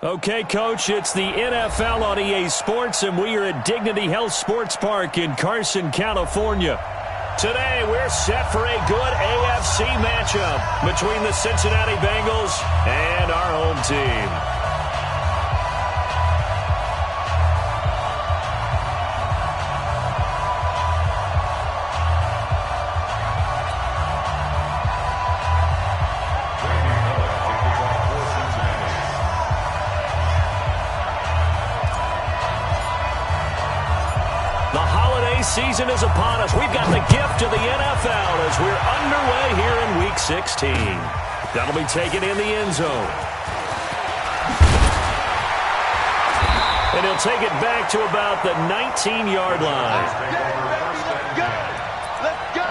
Okay, Coach, it's the NFL on EA Sports, and we are at Dignity Health Sports Park in Carson, California. Today, we're set for a good AFC matchup between the Cincinnati Bengals and our home team. Season is upon us. We've got the gift of the NFL as we're underway here in Week 16. That'll be taken in the end zone. And he'll take it back to about the 19-yard line. Let's go! Let's go!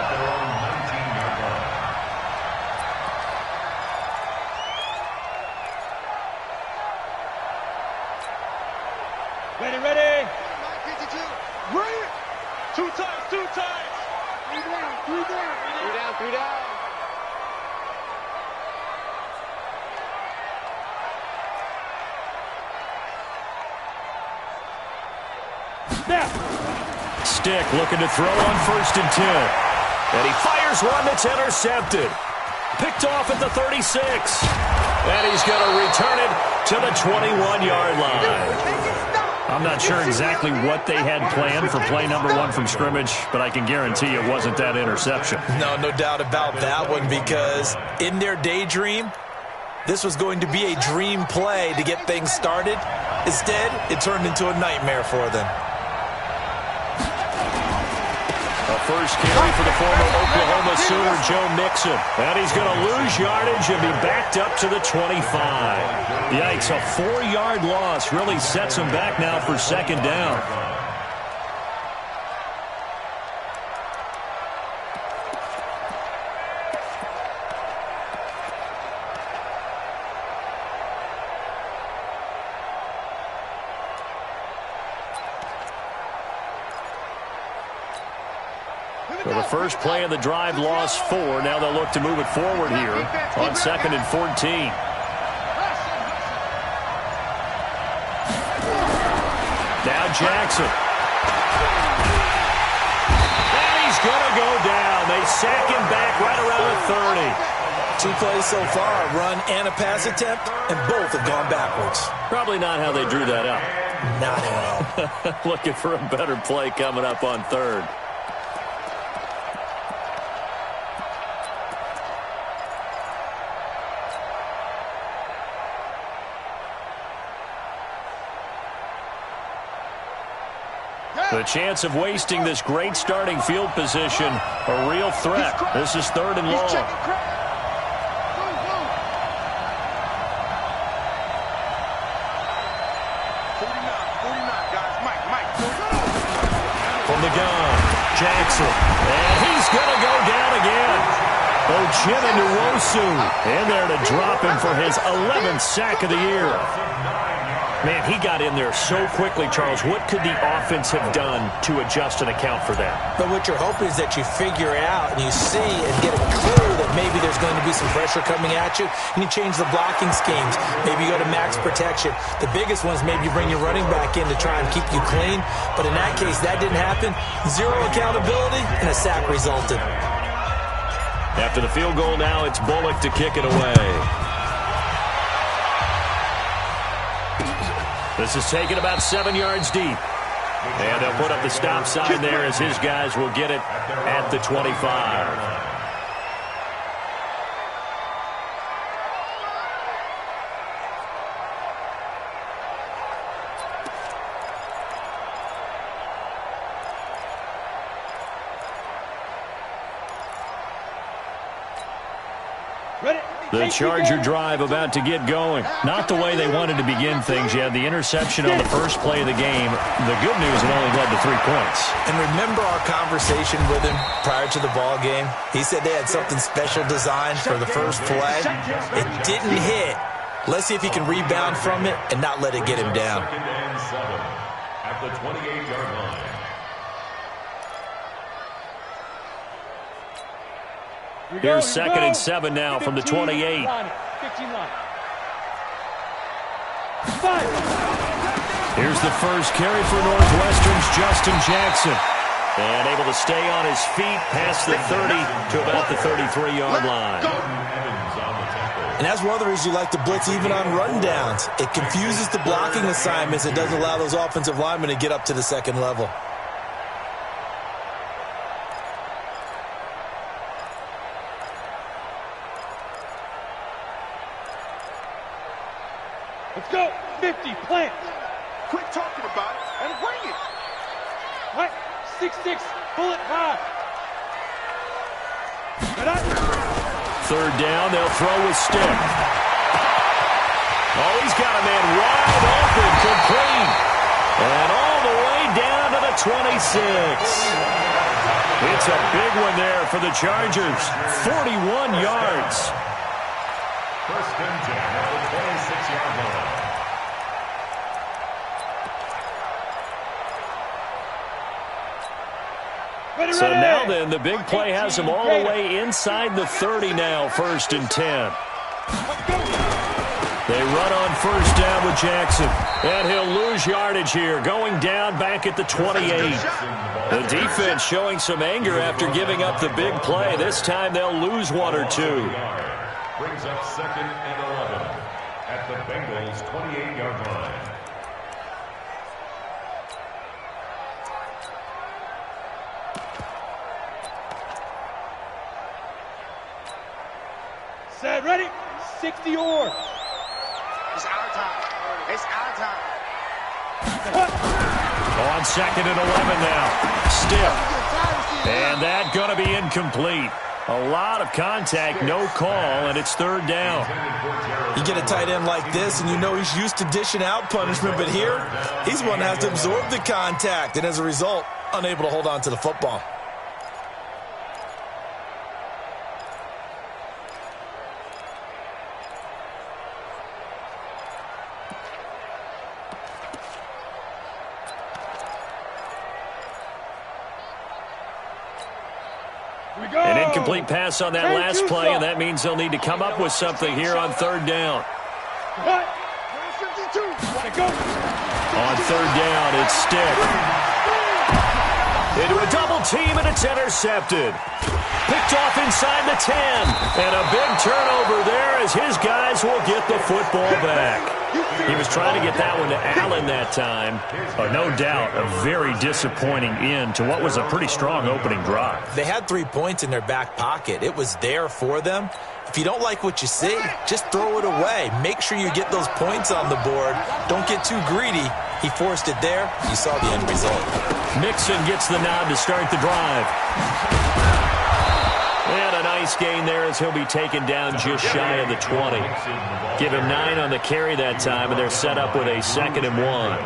Ready, ready! Ready! Two times! Three down! Three down! Snap! Stick looking to throw on 1st and 10. And he fires one that's intercepted. Picked off at the 36. And he's going to return it to the 21-yard line. I'm not sure exactly what they had planned for play number 1 from scrimmage, but I can guarantee it wasn't that interception. No doubt about that one, because in their daydream, this was going to be a dream play to get things started. Instead, it turned into a nightmare for them. A first carry for the former Oklahoma Sooner, Joe Mixon. And he's going to lose yardage and be backed up to the 25. Yikes, a 4-yard loss really sets him back now for 2nd down. So the first play of the drive lost 4. Now they'll look to move it forward here on 2nd and 14. Now Jackson. And he's going to go down. They sack him back right around the 30. 2 plays so far, a run and a pass attempt, and both have gone backwards. Probably not how they drew that up. Not at all. Looking for a better play coming up on 3rd. The chance of wasting this great starting field position, a real threat. This is 3rd and long. From the gun, Jackson. And he's going to go down again. Ojeda-Nwosu in there to drop him for his 11th sack of the year. Man, he got in there so quickly, Charles. What could the offense have done to adjust and account for that? But what you're hoping is that you figure out and you see and get a clue that maybe there's going to be some pressure coming at you, and you change the blocking schemes. Maybe you go to max protection. The biggest one is maybe you bring your running back in to try and keep you clean. But in that case, that didn't happen. 0 accountability, and a sack resulted. After the field goal now, it's Bullock to kick it away. This is taken about 7 yards deep. And they'll put up the stop sign there as his guys will get it at the 25. The Charger drive about to get going. Not the way they wanted to begin things. You had the interception on the first play of the game. The good news, it only led to 3 points. And remember our conversation with him prior to the ball game? He said they had something special designed for the first play. It didn't hit. Let's see if he can rebound from it and not let it get him down. At the 28-yard line. Here's 2nd and 7 now from the 28. Here's the first carry for Northwestern's Justin Jackson. And able to stay on his feet past the 30 to about the 33-yard line. And that's one of the reasons you like to blitz even on rundowns. It confuses the blocking assignments. It doesn't allow those offensive linemen to get up to the second level. Let's go. 50, plant. Quit talking about it and bring it. Right. 6-6, bullet high. Third down, they'll throw with stick. Oh, he's got a man wide open, complete. And all the way down to the 26. It's a big one there for the Chargers. 41 yards. First and 10 at the 26-yard line. So now then, the big play has them all the way inside the 30 now, first and 10. They run on first down with Jackson. And he'll lose yardage here, going down back at the 28. The defense showing some anger after giving up the big play. This time they'll lose one or two. Brings up second and 11 at the Bengals' 28-yard line. Set, ready? 60 or. It's our time. It's our time. On second and 11 now. Stiff. And that going to be incomplete. A lot of contact, no call, and it's third down. You get a tight end like this, and you know he's used to dishing out punishment, but here, he's the one that has to absorb the contact, and as a result, unable to hold on to the football. An incomplete pass on that last play, and that means they'll need to come up with something here on third down. On third down, it's Stick. Into a double team, and it's intercepted. Picked off inside the 10. And a big turnover there as his guys will get the football back. He was trying to get that one to Allen that time. No doubt a very disappointing end to what was a pretty strong opening drive. They had 3 points in their back pocket. It was there for them. If you don't like what you see, just throw it away. Make sure you get those points on the board. Don't get too greedy. He forced it there. You saw the end result. Mixon gets the nod to start the drive. And a nice gain there as he'll be taken down just shy of the 20. Give him 9 on the carry that time, and they're set up with a 2nd and 1.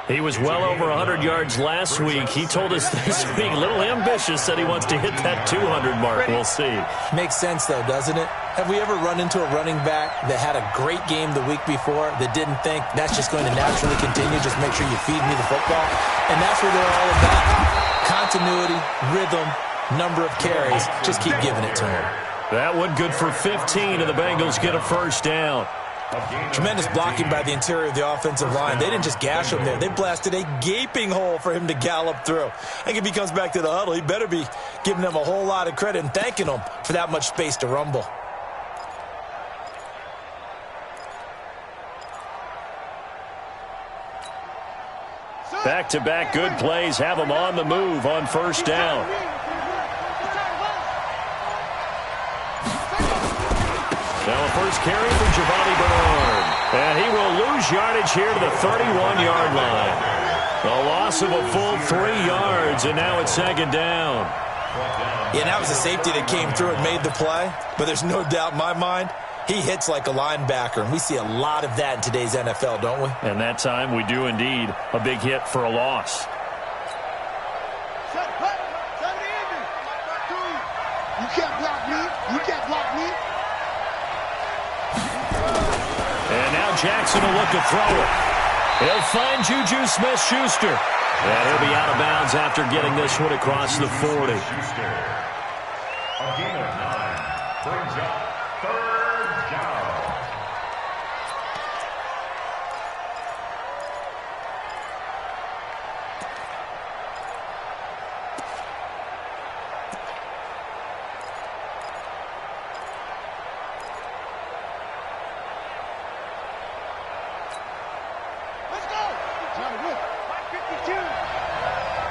He was well over 100 yards last week. He told us this week, a little ambitious, said he wants to hit that 200 mark. We'll see. Makes sense, though, doesn't it? Have we ever run into a running back that had a great game the week before that didn't think that's just going to naturally continue? Just make sure you feed me the football. And that's what they're all about. Continuity, rhythm, number of carries. Just keep giving it to him. That one good for 15, and the Bengals get a first down. Tremendous blocking by the interior of the offensive line. They didn't just gash him there. They blasted a gaping hole for him to gallop through. I think if he comes back to the huddle, he better be giving them a whole lot of credit and thanking them for that much space to rumble. Back-to-back good plays have them on the move on first down. Now a first carry for Giovanni Bernard. And he will lose yardage here to the 31-yard line. A loss of a full 3 yards, and now it's 2nd down. Yeah, that was a safety that came through and made the play. But there's no doubt in my mind, he hits like a linebacker. And we see a lot of that in today's NFL, don't we? And that time we do indeed. A big hit for a loss. You can't block me. You can't block me. And now Jackson will look to throw it. He'll find Juju Smith-Schuster. And he'll be out of bounds after getting this one across the 40. A gain of 9 brings up third down.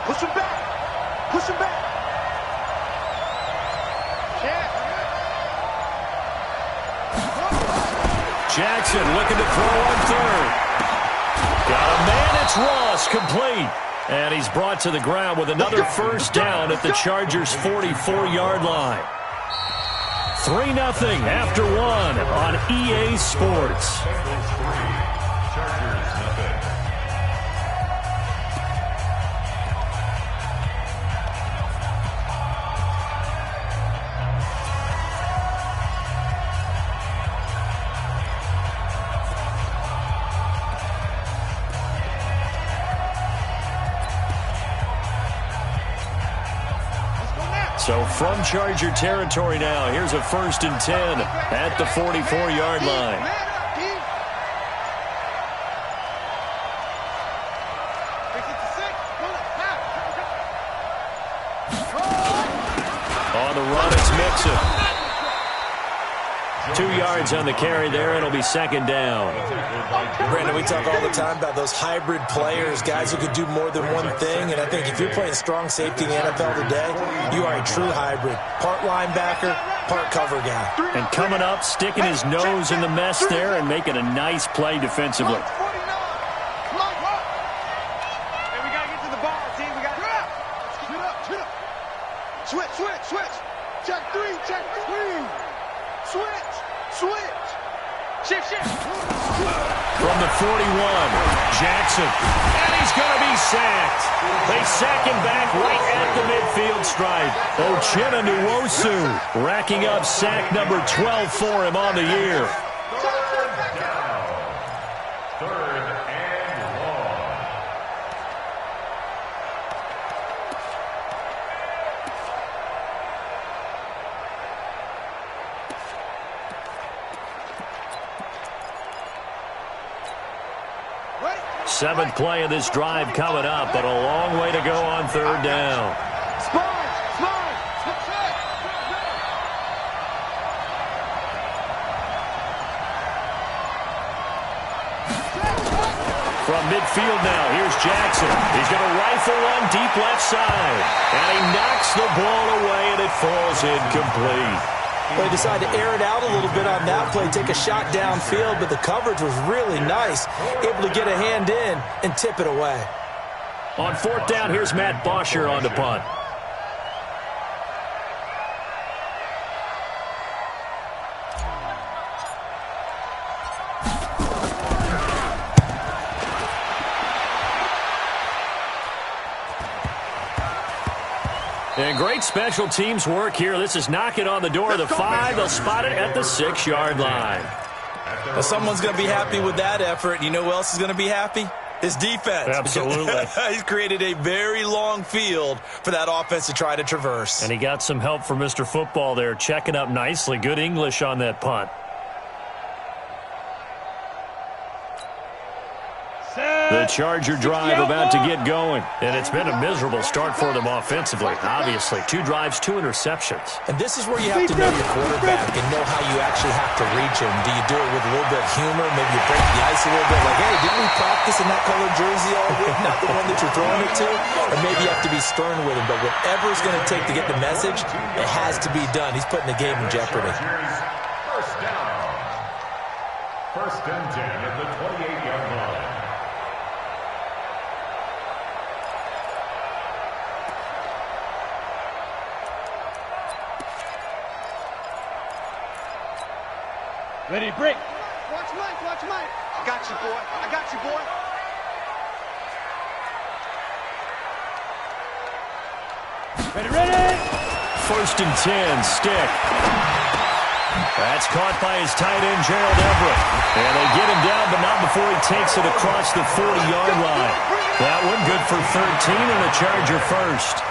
Push him back. Push him back. Jackson looking to throw on third. Got a man, it's Ross, complete. And he's brought to the ground with another first down at the Chargers' 44-yard line. 3-0 after one on EA Sports. So from Charger territory now, here's a 1st and 10 at the 44-yard line. On the run, it's Mixon. 2 yards on the carry there, and it'll be 2nd down. Brandon, we talk all the time about those hybrid players, guys who could do more than one thing, and I think if you're playing strong safety in the NFL today, you are a true hybrid. Part linebacker, part cover guy. And coming up, sticking his nose in the mess there and making a nice play defensively. Hey, we got to get to the ball, team. We got to shoot up. Switch. Check 3. Switch. Shift. From the 41, Jackson. And he's going to be sacked. They sack him back right at the midfield stripe. Uchenna Nwosu racking up sack number 12 for him on the year. Seventh play of this drive coming up, but a long way to go on 3rd down. From midfield now, here's Jackson. He's going to rifle one deep left side. And he knocks the ball away, and it falls incomplete. Well, he decided to air it out a little bit on that play, take a shot downfield, but the coverage was really nice. Able to get a hand in and tip it away. On 4th down, here's Matt Bosher on the punt. And great special teams work here. This is knocking on the door of the 5. They'll spot it at the 6-yard line. Well, someone's going to be happy with that effort. You know who else is going to be happy? His defense. Absolutely. He's created a very long field for that offense to try to traverse. And he got some help from Mr. Football there, checking up nicely. Good English on that punt. The Charger drive about to get going. And it's been a miserable start for them offensively. Obviously, 2 drives, 2 interceptions. And this is where you have to know your quarterback and know how you actually have to reach him. Do you do it with a little bit of humor? Maybe you break the ice a little bit. Like, hey, didn't we practice in that colored jersey all week? Not the one that you're throwing it to? Or maybe you have to be stern with him. But whatever it's going to take to get the message, it has to be done. He's putting the game in jeopardy. First down. 1st and 10 at the 28-yard line. Ready, break. Watch Mike. I got you, boy. Ready. 1st and 10, Stick. That's caught by his tight end, Gerald Everett. And they get him down, but not before he takes it across the 40-yard line. That one good for 13 and a Charger first.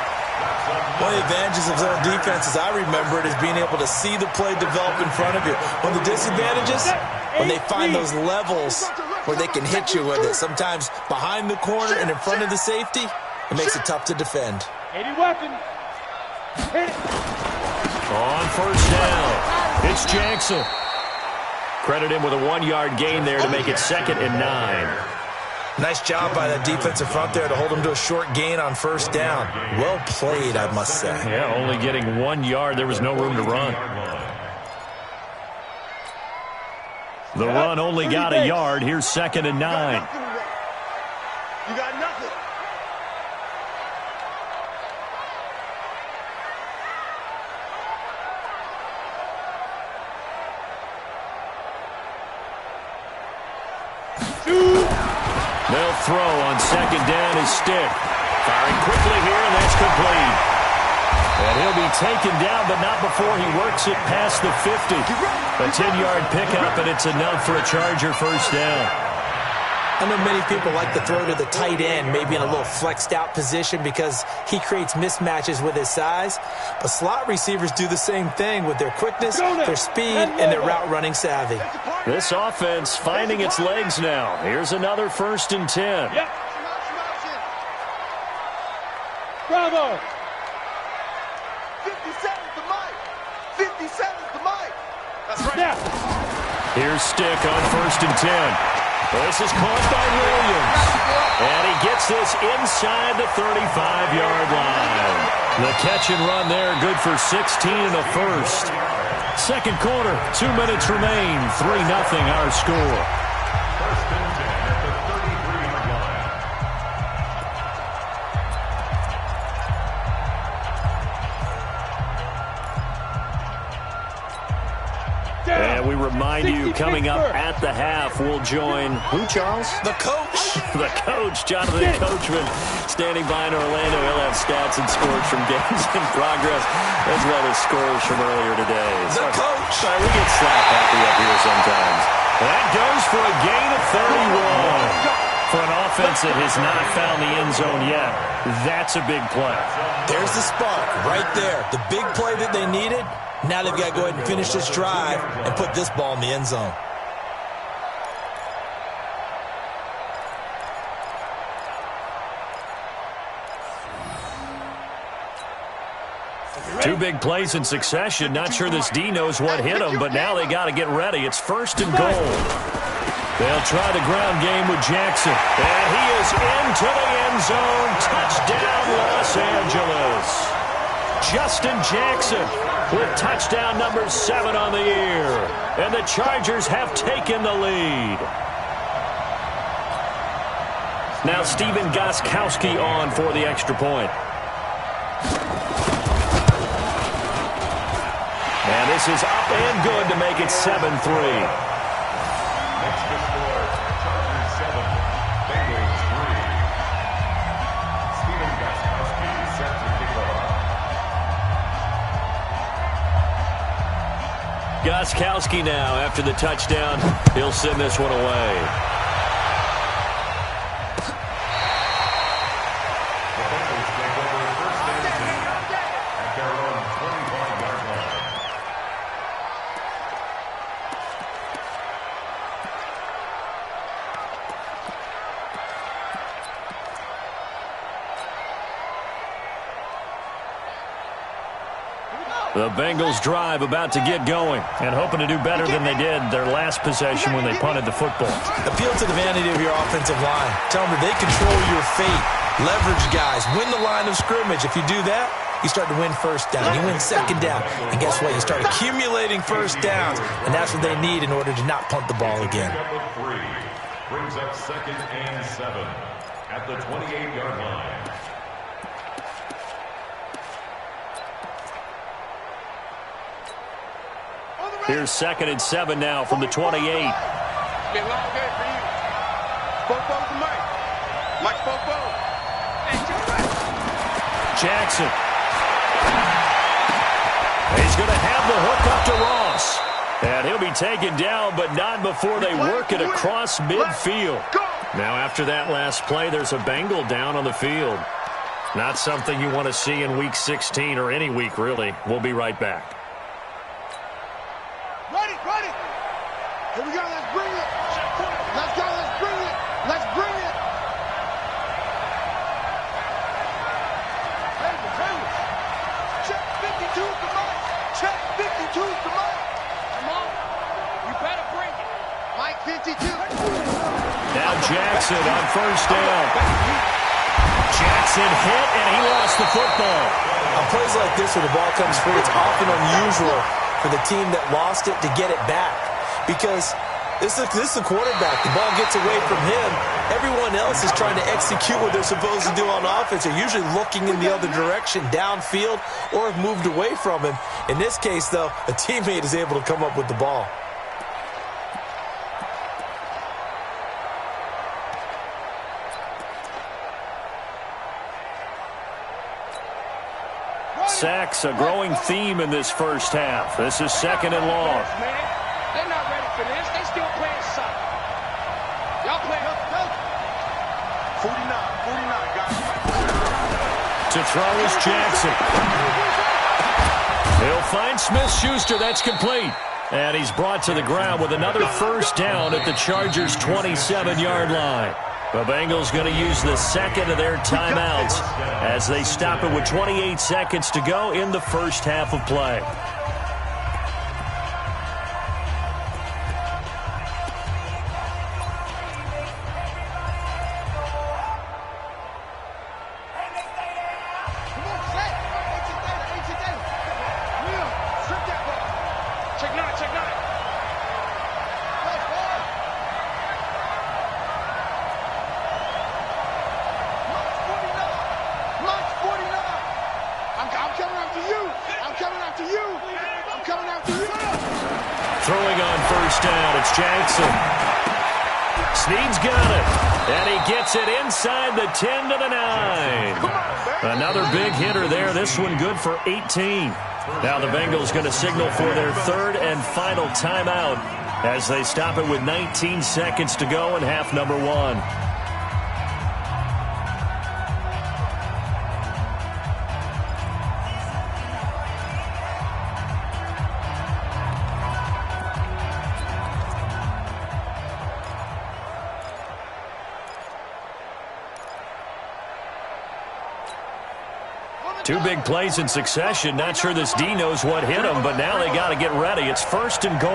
One of the advantages of zone defense, as I remember it, is being able to see the play develop in front of you. One of the disadvantages, when they find those levels where they can hit you with it, sometimes behind the corner and in front of the safety, it makes it tough to defend. 80 weapon. Hit it. On 1st down, it's Jackson. Credit him with a 1-yard gain there to make it 2nd and 9. Nice job by the defensive front there to hold him to a short gain on first down. Well played, I must say. Yeah, only getting 1 yard. There was no room to run. The run only got a yard. Here's 2nd and 9. You got nothing. They'll throw on 2nd down his stick. Firing quickly here, and that's complete. And he'll be taken down, but not before he works it past the 50. A 10-yard pickup, and it's enough for a Charger first down. I know many people like to throw to the tight end, maybe in a little flexed out position because he creates mismatches with his size. But slot receivers do the same thing with their quickness, their speed, and their route running savvy. This offense finding its legs now. Here's another 1st and 10. Yep. Bravo. 57's the mic. 57's the mic. That's right. Snap. Here's Stick on 1st and 10. This is caught by Williams. And he gets this inside the 35-yard line. The catch and run there, good for 16 and a first. Second quarter, 2 minutes remain. 3-0 our score. 1st and 10 at the 33-yard line. And we remind you, coming up at the half, we'll join who, Charles? The coach. The coach, Jonathan Coachman, standing by in Orlando. He'll have stats and scores from games in progress, as well as scores from earlier today. The coach. Sorry, we get slap happy up here sometimes. That goes for a gain of 31. For an offense that has not found the end zone yet, that's a big play. There's the spark right there. The big play that they needed. Now they've got to go ahead and finish this drive and put this ball in the end zone. Two big plays in succession. Not sure this D knows what hit him, but now they got to get ready. It's 1st and goal. They'll try the ground game with Jackson. And he is into the end zone. Touchdown, Los Angeles. Justin Jackson with touchdown number 7 on the year. And the Chargers have taken the lead. Now Steven Gostkowski on for the extra point. And this is up and good to make it 7-3. Next to score, Chargers 7, Bengals 3. Steven Gostkowski set to kick off. Gostkowski now, after the touchdown, he'll send this one away. The Bengals take over 1st and 10 at their own 25-yard line. The Bengals drive about to get going and hoping to do better than they did their last possession when they punted the football. Appeal to the vanity of your offensive line. Tell them that they control your fate. Leverage guys. Win the line of scrimmage. If you do that, you start to win first down. You win second down. And guess what? You start accumulating first downs. And that's what they need in order to not punt the ball again. Pickup of 3 brings up 2nd and 7 at the 28-yard line. Here's 2nd and 7 now from the 28. Been a long day for you. Football to Mike. Mike football. Jackson. He's going to have the hook up to Ross. And he'll be taken down, but not before they work it across midfield. Now after that last play, there's a Bengal down on the field. Not something you want to see in Week 16 or any week, really. We'll be right back. Ready. Here we go. Let's bring it. Let's go. Let's bring it. Let's bring it. Check 52 to Mike. Check 52 to Mike. Come on. You better bring it. Mike 52. Now Jackson on first down. Jackson hit, and he lost the football. On plays like this where the ball comes free, it's often unusual for the team that lost it to get it back. Because this is the quarterback. The ball gets away from him. Everyone else is trying to execute what they're supposed to do on offense. They're usually looking in the other direction, downfield, or have moved away from him. In this case, though, a teammate is able to come up with the ball. Sacks, a growing theme in this first half. This is second and long. They're not ready for this. They still playing soccer. Y'all play up. 49, guys. To throw is Jackson. He'll find Smith-Schuster. That's complete. And he's brought to the ground with another first down at the Chargers' 27-yard line. The Bengals going to use the second of their timeouts as they stop it with 28 seconds to go in the first half of play. Throwing on first down, it's Jackson. Snead's got it, and he gets it inside the 10 to the 9. Another big hitter there, this one good for 18. Now the Bengals going to signal for their third and final timeout as they stop it with 19 seconds to go in half number one. Two big plays in succession. Not sure this D knows what hit him, but now they got to get ready. It's first and goal.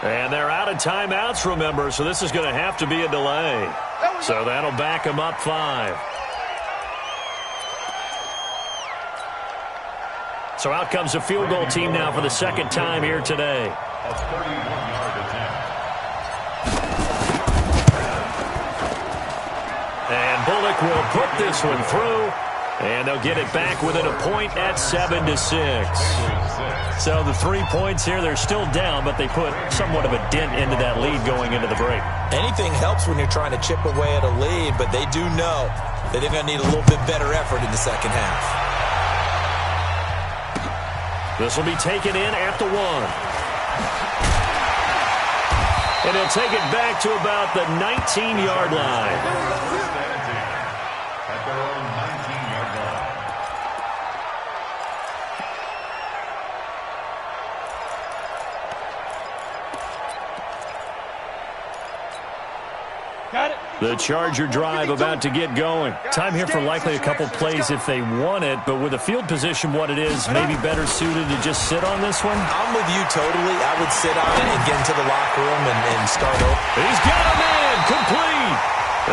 And they're out of timeouts, remember, so this is going to have to be a delay. So that'll back them up 5. So out comes a field goal team now for the second time here today. A 31-yard attempt. And Bullock will put this one through, and they'll get it back within a point at 7-6. So the 3 points here, they're still down, but they put somewhat of a dent into that lead going into the break. Anything helps when you're trying to chip away at a lead, but they do know that they're going to need a little bit better effort in the second half. This will be taken in at the 1. And he'll take it back to about the 19-yard line. At their own 19-yard line. Got it. The Charger drive about to get going. Time here for likely a couple plays if they want it, but with the field position what it is, maybe better suited to just sit on this one? I'm with you totally. I would sit on it and get into the locker room and start over. He's got a man, complete.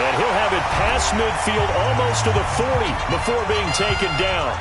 And he'll have it past midfield almost to the 40 before being taken down.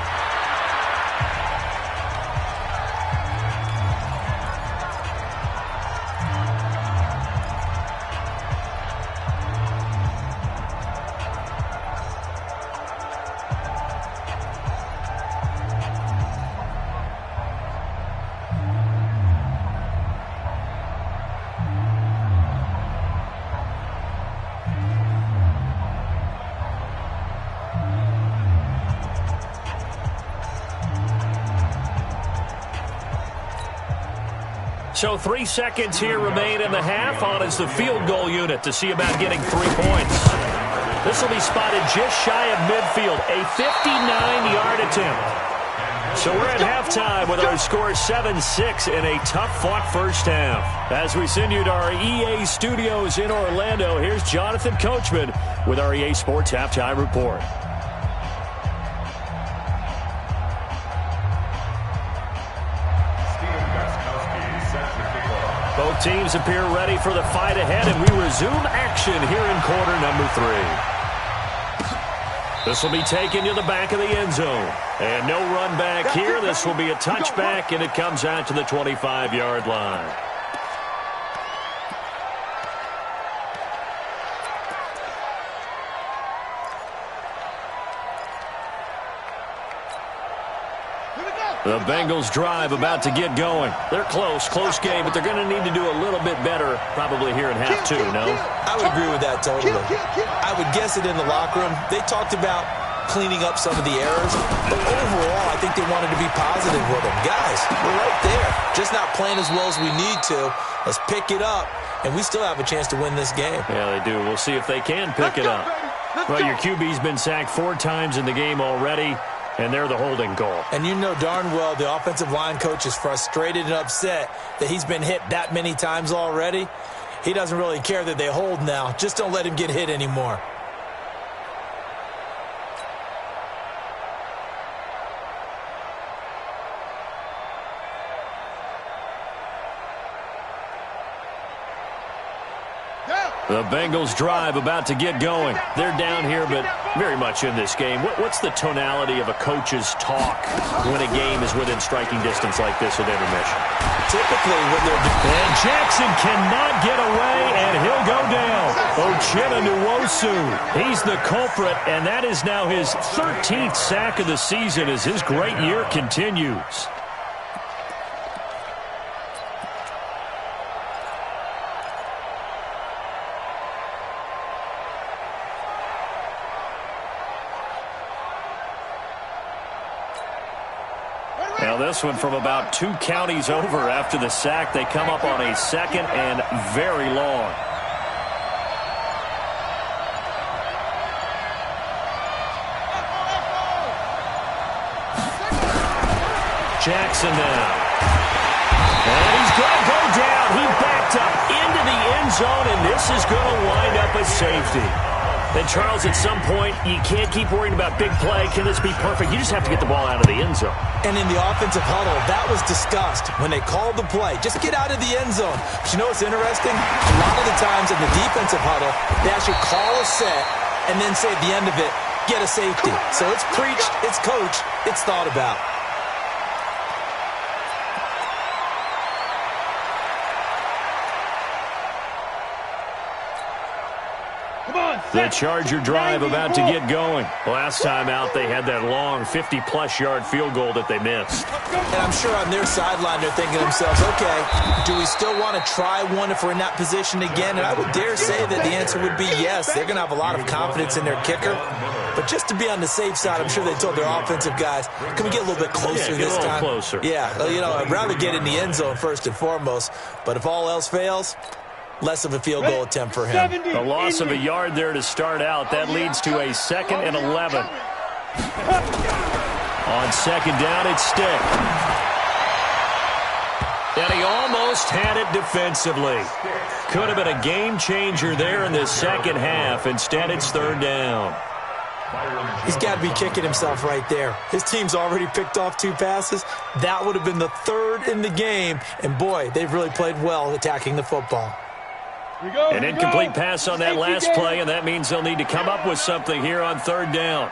So 3 seconds here remain in the half. On is the field goal unit to see about getting 3 points. This will be spotted just shy of midfield. A 59-yard attempt. So we're at halftime with our score 7-6 in a tough-fought first half. As we send you to our EA studios in Orlando, here's Jonathan Coachman with our EA Sports Halftime Report. Both teams appear ready for the fight ahead, and we resume action here in quarter number 3. This will be taken to the back of the end zone. And no run back here. This will be a touchback, and it comes out to the 25-yard line. The Bengals drive about to get going. They're close game, but they're going to need to do a little bit better probably here in half 2, no? I would agree with that totally. I would guess it in the locker room. They talked about cleaning up some of the errors, but overall, I think they wanted to be positive with them. Guys, we're right there. Just not playing as well as we need to. Let's pick it up, and we still have a chance to win this game. Yeah, they do. We'll see if they can pick it up. Well, your QB's been sacked 4 times in the game already, and they're the holding goal. And you know darn well the offensive line coach is frustrated and upset that he's been hit that many times already. He doesn't really care that they hold now. Just don't let him get hit anymore. The Bengals drive about to get going. They're down here, but very much in this game. What's the tonality of a coach's talk when a game is within striking distance like this at intermission? Typically, when they're... And Jackson cannot get away, and he'll go down. Uchenna Nwosu, he's the culprit, and that is now his 13th sack of the season as his great year continues. Now this one from about 2 counties over after the sack. They come up on a 2nd and very long. Jackson now. And he's going to go down. He backed up into the end zone, and this is going to wind up a safety. And, Charles, at some point, you can't keep worrying about big play. Can this be perfect? You just have to get the ball out of the end zone. And in the offensive huddle, that was discussed when they called the play. Just get out of the end zone. But you know what's interesting? A lot of the times in the defensive huddle, they actually call a set and then say at the end of it, get a safety. So it's preached, it's coached, it's thought about. The Charger drive about to get going. Last time out, they had that long 50-plus yard field goal that they missed. And I'm sure on their sideline, they're thinking to themselves, okay, do we still want to try one if we're in that position again? And I would dare say that the answer would be yes. They're going to have a lot of confidence in their kicker. But just to be on the safe side, I'm sure they told their offensive guys, can we get a little bit closer this time? Closer. Yeah, you know, I'd rather get in the end zone first and foremost. But if all else fails, less of a field goal attempt for him. A loss of a yard there to start out. That leads to a 2nd and 11. On 2nd down, it's Stick. And he almost had it defensively. Could have been a game changer there in the second half. Instead, it's 3rd down. He's got to be kicking himself right there. His team's already picked off 2 passes. That would have been the 3rd in the game. And, boy, they've really played well attacking the football. An incomplete pass on that last play, and that means they'll need to come up with something here on 3rd down.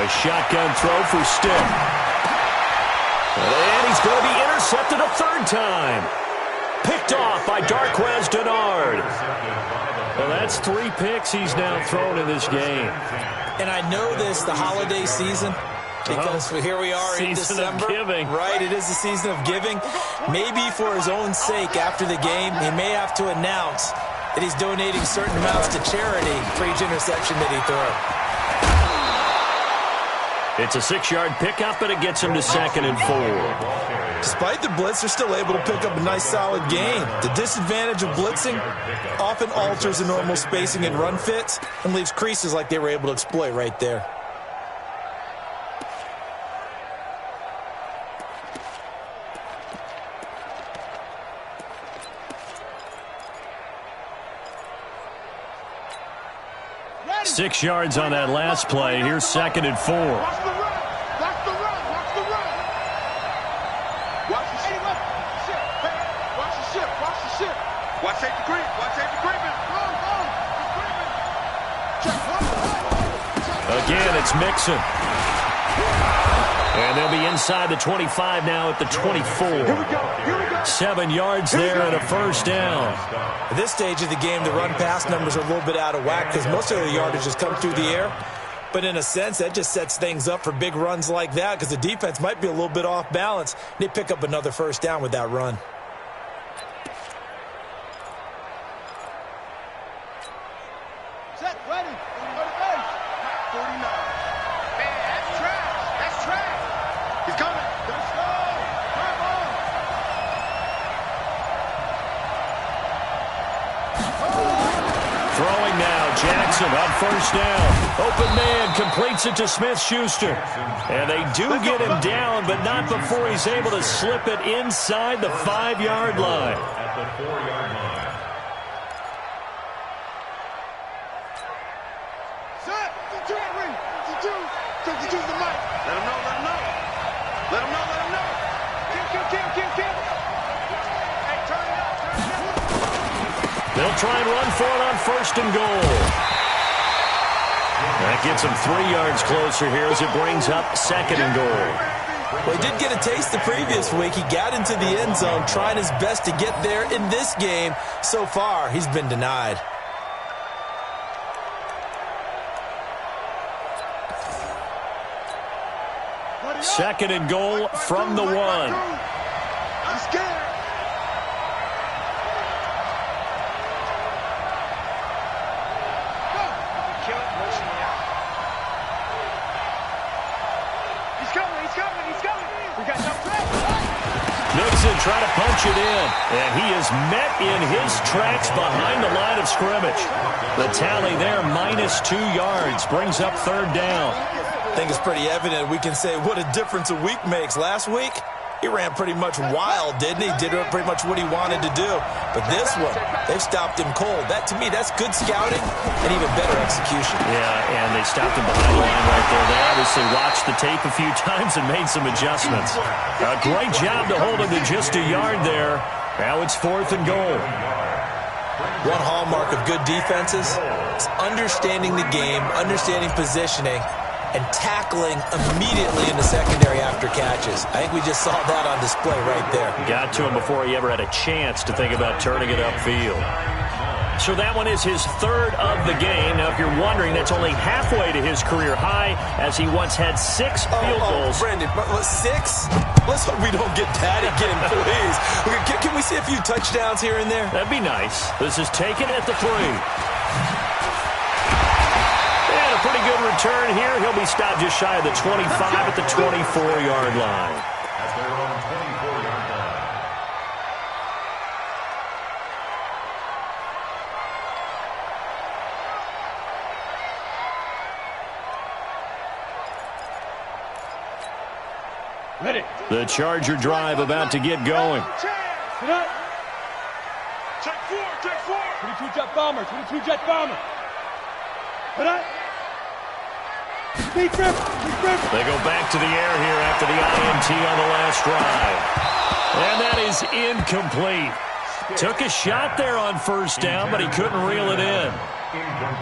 A shotgun throw for Stick. And he's going to be intercepted a 3rd time. Picked off by Darquez Denard. Well, that's 3 picks he's now thrown in this game. And I know this, the holiday season, because here we are in December. Season of giving. Right, it is the season of giving. Maybe for his own sake after the game, he may have to announce that he's donating certain amounts to charity for each interception that he threw. It's a 6-yard pickup, and it gets him to 2nd and 4. Despite the blitz, they're still able to pick up a nice, solid gain. The disadvantage of blitzing often alters the normal spacing and run fits and leaves creases like they were able to exploit right there. 6 yards on that last play. Here's 2nd and 4. Watch the run. Watch the run. Watch the run. Watch the ship. Watch the ship. Watch the ship. Watch safety creep. Watch safety creeping. Run. Again, it's Mixon. And they'll be inside the 25 now at the 24. Here we go. 7 yards there and a first down. At this stage of the game, the run-pass numbers are a little bit out of whack because most of the yardage has come through the air. But in a sense, that just sets things up for big runs like that because the defense might be a little bit off balance. They pick up another first down with that run. Set. Ready. 49. Man, that's trash. That's trash. He's coming. Let's go. Come on. Throwing now, Jackson on first down. Open man completes it to Smith-Schuster. And they do get him down, but not before he's able to slip it inside the 5-yard line. At the 4-yard line. Set. 52's the mic. Let him know. Let him know. Kill. Hey, turn it up. They'll try and run for it on 1st and goal. That gets them 3 yards closer here as it brings up 2nd and goal. Well, he did get a taste the previous week. He got into the end zone trying his best to get there in this game. So far, he's been denied. Second and goal from the 1. I'm scared. Kill it, motion out. He's coming. We got no threat. Mixon trying to punch it in. And he is met in his tracks behind the line of scrimmage. The tally there, -2 yards, brings up 3rd down. I think it's pretty evident we can say what a difference a week makes. Last week, he ran pretty much wild, didn't he? Did pretty much what he wanted to do. But this one, they've stopped him cold. That, to me, that's good scouting and even better execution. Yeah, and they stopped him behind the line right there. They obviously watched the tape a few times and made some adjustments. A great job to hold him to just a yard there. Now it's 4th and goal. One hallmark of good defenses is understanding the game, understanding positioning, and tackling immediately in the secondary after catches. I think we just saw that on display right there. Got to him before he ever had a chance to think about turning it upfield. So that one is his 3rd of the game. Now, if you're wondering, that's only halfway to his career high, as he once had 6 field goals. Brendan, 6? Let's hope we don't get that again, please. Can we see a few touchdowns here and there? That'd be nice. This is taken at the 3. And a pretty good return here. He'll be stopped just shy of the 25 at the 24-yard line. At their own 24-yard line. Ready. The Charger drive about to get going. Sit up. Check 4. 22 jet bomber. Sit up. Speed grip. They go back to the air here after the INT on the last drive. And that is incomplete. Took a shot there on 1st down, but he couldn't reel it in.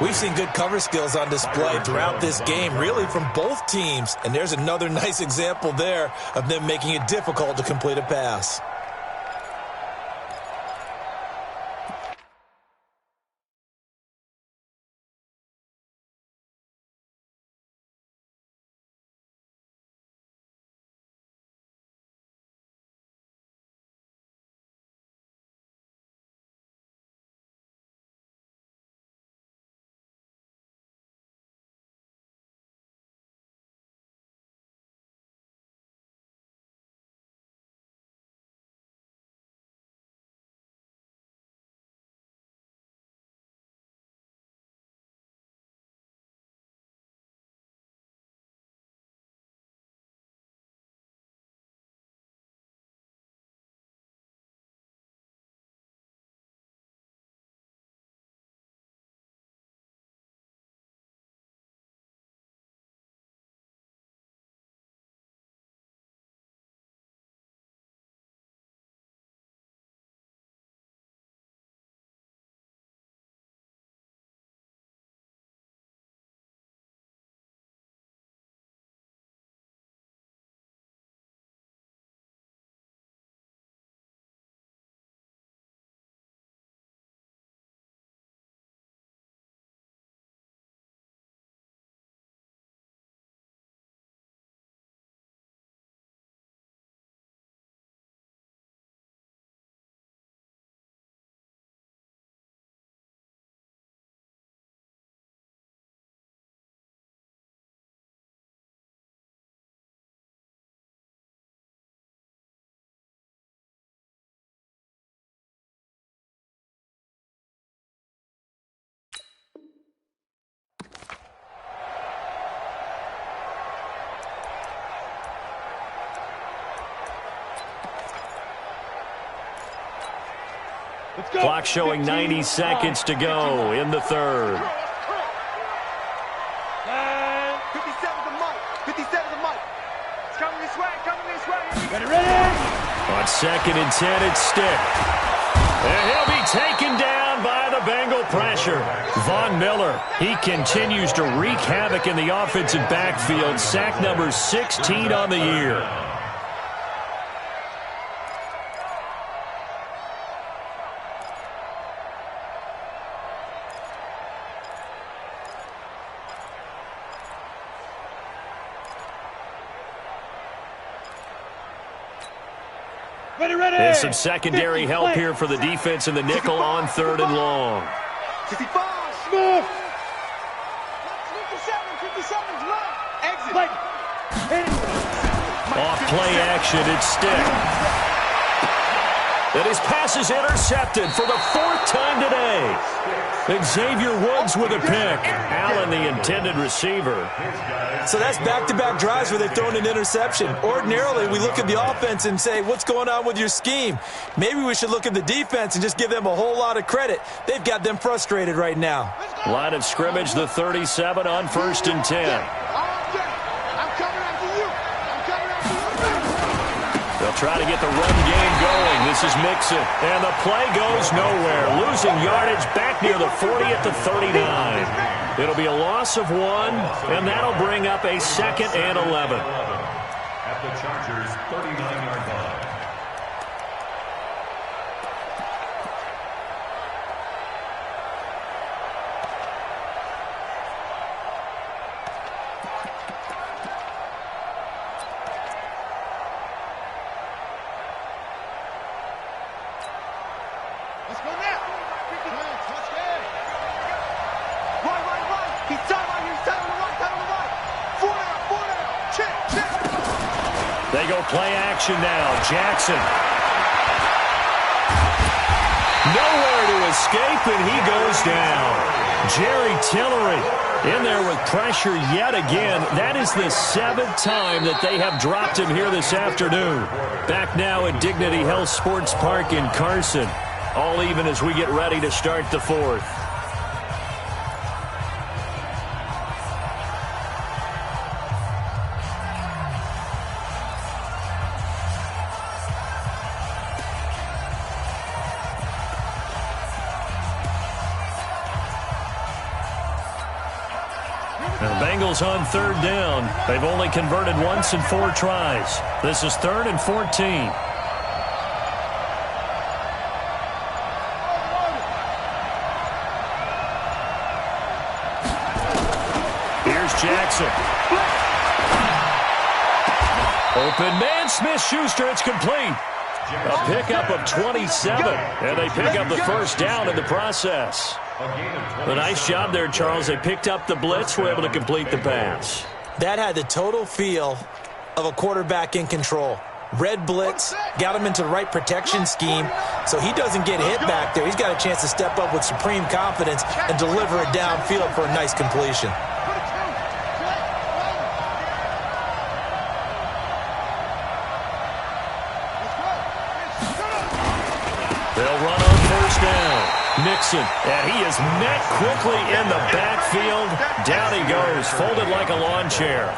We've seen good cover skills on display throughout this game, really from both teams. And there's another nice example there of them making it difficult to complete a pass. Clock showing 90 seconds to go in the third. 57's a Mike. 57's a Mike. It's coming this way. Coming this way. Ready? On 2nd and 10, it's Stick. And he'll be taken down by the Bengal pressure. Von Miller, he continues to wreak havoc in the offensive backfield. Sack number 16 on the year. Ready. And some secondary help here for the defense in the nickel on 3rd and long. 65. Move. 57's Mike. Exit. Mike. Off play action, it's Stick. And his pass is intercepted for the 4th time today. Xavier Woods with a pick. Allen, the intended receiver. So that's back-to-back drives where they've thrown an interception. Ordinarily, we look at the offense and say, what's going on with your scheme? Maybe we should look at the defense and just give them a whole lot of credit. They've got them frustrated right now. Line of scrimmage, the 37 on 1st and 10. I'm coming after you. I'm coming after you. They'll try to get the run game going. This is Mixon. And the play goes nowhere. Losing yardage back near the 40 at the 39. It'll be a loss of 1, and that'll bring up a 2nd and 11. At the Chargers' 39-yard line. Let's go now. Right. He's tight right here. He's tight on the right. 4 down. Check. They go play action now. Jackson. Nowhere to escape, and he goes down. Jerry Tillery in there with pressure yet again. That is the 7th time that they have dropped him here this afternoon. Back now at Dignity Health Sports Park in Carson. All even as we get ready to start the 4th. And the Bengals on 3rd down. They've only converted once in 4 tries. This is 3rd and 14. Jackson. Open man, Smith-Schuster, it's complete. A pickup of 27, and they pick up the 1st down in the process. A nice job there, Charles. They picked up the blitz, were able to complete the pass. That had the total feel of a quarterback in control. Red blitz, got him into the right protection scheme, so he doesn't get hit back there. He's got a chance to step up with supreme confidence and deliver it downfield for a nice completion. They'll run on 1st down. Mixon, and he is met quickly in the backfield. Down he goes, folded like a lawn chair.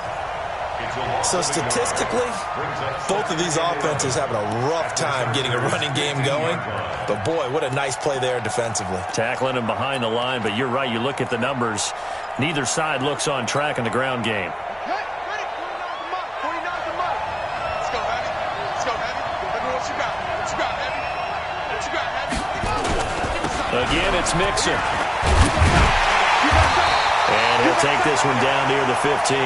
So statistically, both of these offenses having a rough time getting a running game going. But boy, what a nice play there defensively. Tackling him behind the line, but you're right, you look at the numbers. Neither side looks on track in the ground game. Again, it's Mixon. And he'll take this one down near the 15.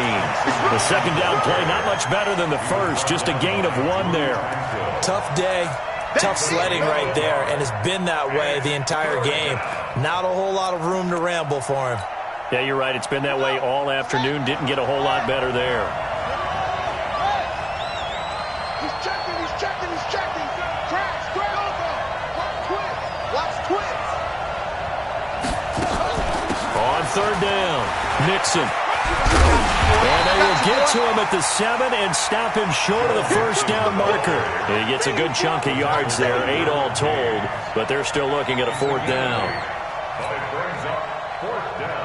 The 2nd down play, not much better than the first. Just a gain of 1 there. Tough day, tough sledding right there, and it's been that way the entire game. Not a whole lot of room to ramble for him. Yeah, you're right. It's been that way all afternoon. Didn't get a whole lot better there. He's checking. Crash. Watch twins. On 3rd down, Nixon. And they will get to him at the 7 and stop him short of the first down marker. He gets a good chunk of yards there, 8 all told, but they're still looking at a 4th down.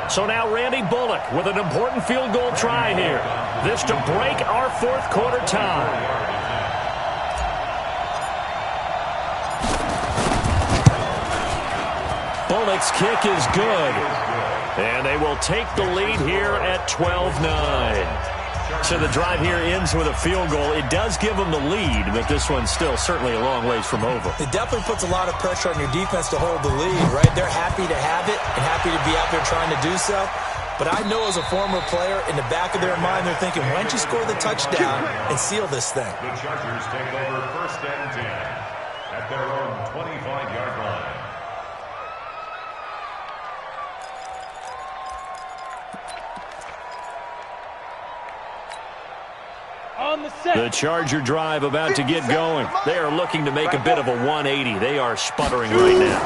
So now Randy Bullock with an important field goal try here. This to break our 4th quarter tie. Bullock's kick is good. And they will take the lead here at 12-9. So the drive here ends with a field goal. It does give them the lead, but this one's still certainly a long ways from over. It definitely puts a lot of pressure on your defense to hold the lead, right? They're happy to have it and happy to be out there trying to do so. But I know as a former player, in the back of their mind, they're thinking, why don't you score the touchdown and seal this thing? The Chargers take over 1st and 10 at their own 25-yard line. The Charger drive about to get going. They are looking to make a bit of a 180. They are sputtering right now.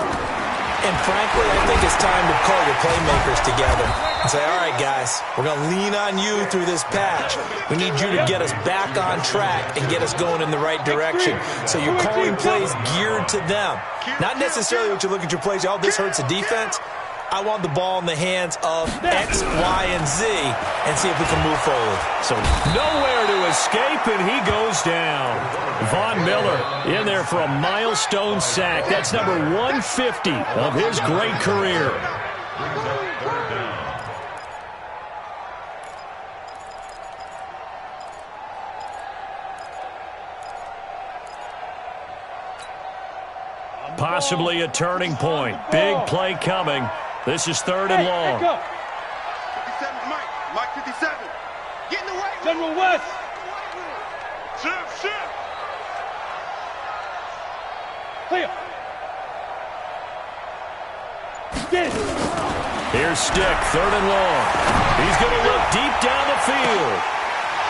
And frankly, I think it's time to call your playmakers together and say, all right, guys, we're going to lean on you through this patch. We need you to get us back on track and get us going in the right direction. So you're calling plays geared to them. Not necessarily what you look at your plays, oh, this hurts the defense. I want the ball in the hands of X, Y, and Z and see if we can move forward. So nowhere to escape, and he goes down. Von Miller in there for a milestone sack. That's number 150 of his great career. Possibly a turning point. Big play coming. This is 3rd and long. 57, Mike 57. Get in the way. General West. Shift. Clear. Get it. Here's Stick, 3rd and long. He's going to look deep down the field.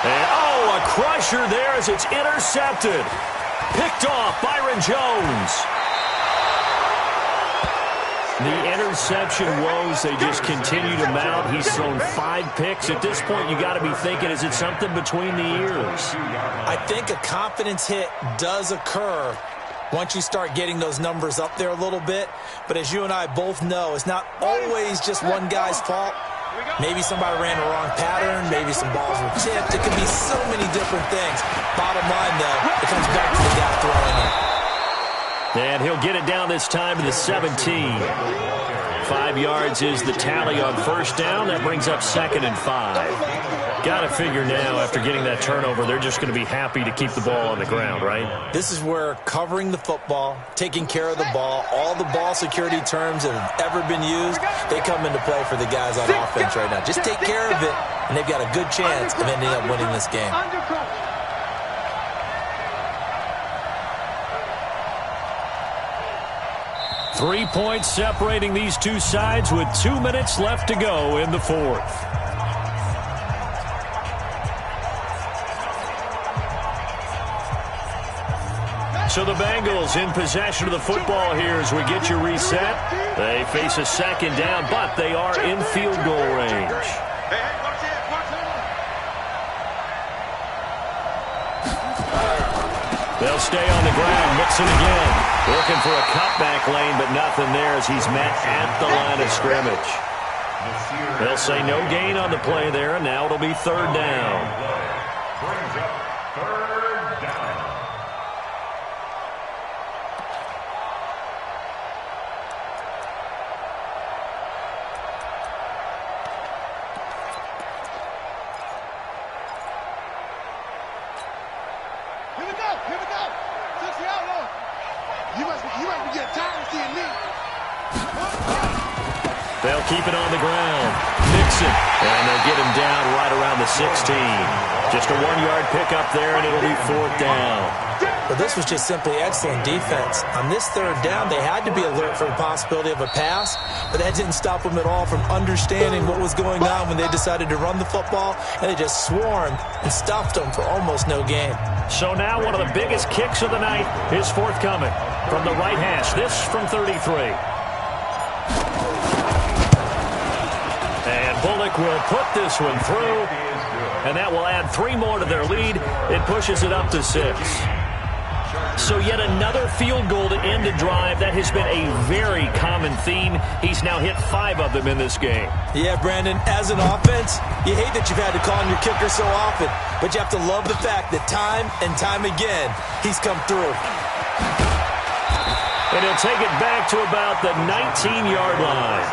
And, oh, a crusher there as it's intercepted. Picked off Byron Jones. The interception woes, they just continue to mount. He's thrown 5 picks. At this point, you got to be thinking, is it something between the ears? I think a confidence hit does occur once you start getting those numbers up there a little bit. But as you and I both know, it's not always just one guy's fault. Maybe somebody ran a wrong pattern. Maybe some balls were tipped. It could be so many different things. Bottom line, though, it comes back to the guy throwing it. And he'll get it down this time to the 17. 5 yards is the tally on 1st down. That brings up 2nd and 5. Got to figure now, after getting that turnover, they're just going to be happy to keep the ball on the ground, right? This is where covering the football, taking care of the ball, all the ball security terms that have ever been used, they come into play for the guys on offense right now. Just take care of it, and they've got a good chance of ending up winning this game. 3 points separating these two sides with 2 minutes left to go in the 4th. So the Bengals in possession of the football here as we get you reset. They face a 2nd down, but they are in field goal range. Hey, watch it. They'll stay on the ground, mixing again. Looking for a cutback lane, but nothing there as he's met at the line of scrimmage. They'll say no gain on the play there, and now it'll be 3rd down. Brings up 3rd down. Here we go. Touch the outlaw. You must be getting tired of seeing me. They'll keep it on the ground. Mixon. And they'll get him down right around the 16. Just a 1-yard pickup there, and it'll be 4th down. But this was just simply excellent defense. On this 3rd down, they had to be alert for the possibility of a pass, but that didn't stop them at all from understanding what was going on when they decided to run the football, and they just swarmed and stuffed them for almost no gain. So now one of the biggest kicks of the night is forthcoming from the right hash. This from 33. And Bullock will put this one through, and that will add 3 more to their lead. It pushes it up to 6. So yet another field goal to end a drive. That has been a very common theme. He's now hit 5 of them in this game. Yeah, Brandon, as an offense, you hate that you've had to call on your kicker so often, but you have to love the fact that time and time again, he's come through. And he'll take it back to about the 19-yard line.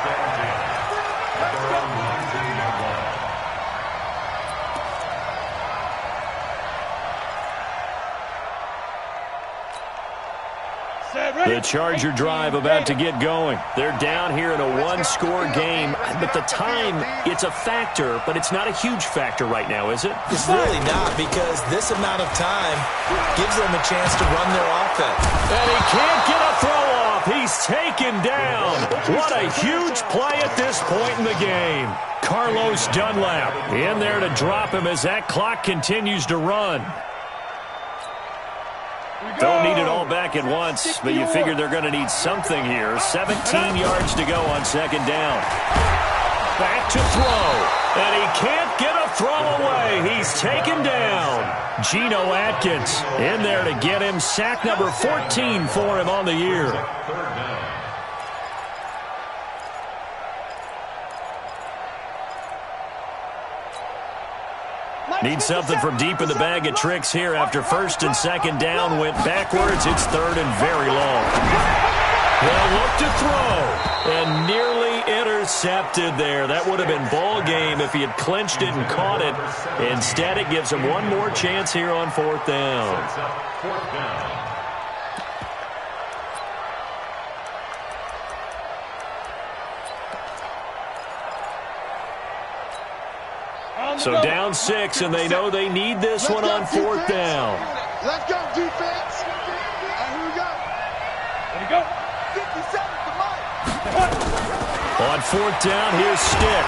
The Charger drive about to get going. They're down here in a 1-score game, but the time, it's a factor, but it's not a huge factor right now, is it? It's really not, because this amount of time gives them a chance to run their offense. And he can't get a throw off. He's taken down. What a huge play at this point in the game. Carlos Dunlap in there to drop him as that clock continues to run. Don't need it all back at once, but you figure they're going to need something here. 17 yards to go on 2nd down. Back to throw, and he can't get a throw away. He's taken down. Geno Atkins in there to get him. Sack number 14 for him on the year. Need something from deep in the bag of tricks here after 1st and 2nd down. Went backwards. It's 3rd and very long. They'll look to throw. And nearly intercepted there. That would have been ball game if he had clinched it and caught it. Instead, it gives him one more chance here on 4th down. So down 6, and they know they need this one on 4th down. Let's go, defense. Here we go. There you go. 50 seconds to mine. On 4th down, here's Stick.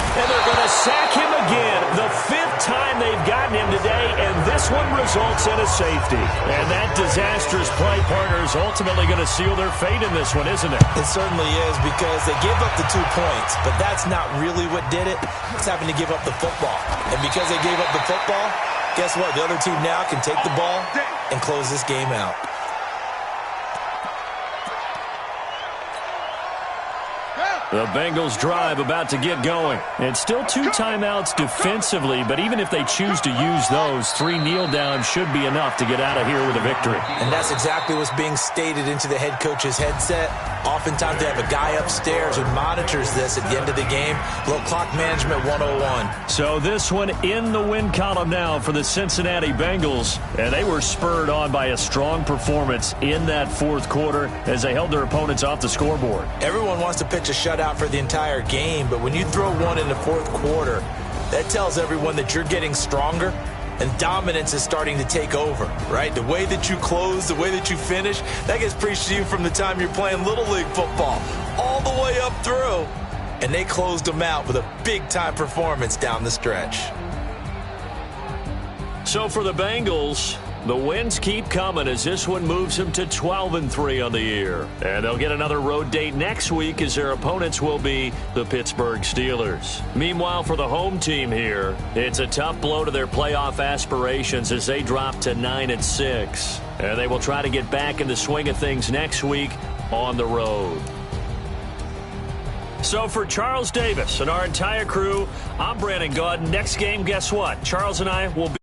And they're going to sack him again. The 5th time they've gotten him today, and this one results in a safety. And that disastrous play partner is ultimately going to seal their fate in this one, isn't it? It certainly is, because they gave up the 2 points, but that's not really what did it. It's having to give up the football. And because they gave up the football, guess what? The other team now can take the ball and close this game out. The Bengals drive about to get going. It's still 2 timeouts defensively, but even if they choose to use those, 3 kneel downs should be enough to get out of here with a victory. And that's exactly what's being stated into the head coach's headset. Oftentimes they have a guy upstairs who monitors this at the end of the game. Little clock management 101. So this one in the win column now for the Cincinnati Bengals. And they were spurred on by a strong performance in that 4th quarter as they held their opponents off the scoreboard. Everyone wants to pitch a shutout for the entire game, but when you throw one in the 4th quarter, that tells everyone that you're getting stronger and dominance is starting to take over, right? The way that you close, the way that you finish, that gets preached to you from the time you're playing Little League football all the way up through. And they closed them out with a big-time performance down the stretch. So for the Bengals, the wins keep coming as this one moves them to 12-3 on the year. And they'll get another road date next week as their opponents will be the Pittsburgh Steelers. Meanwhile, for the home team here, it's a tough blow to their playoff aspirations as they drop to 9-6. And they will try to get back in the swing of things next week on the road. So for Charles Davis and our entire crew, I'm Brandon Gaudin. Next game, guess what? Charles and I will be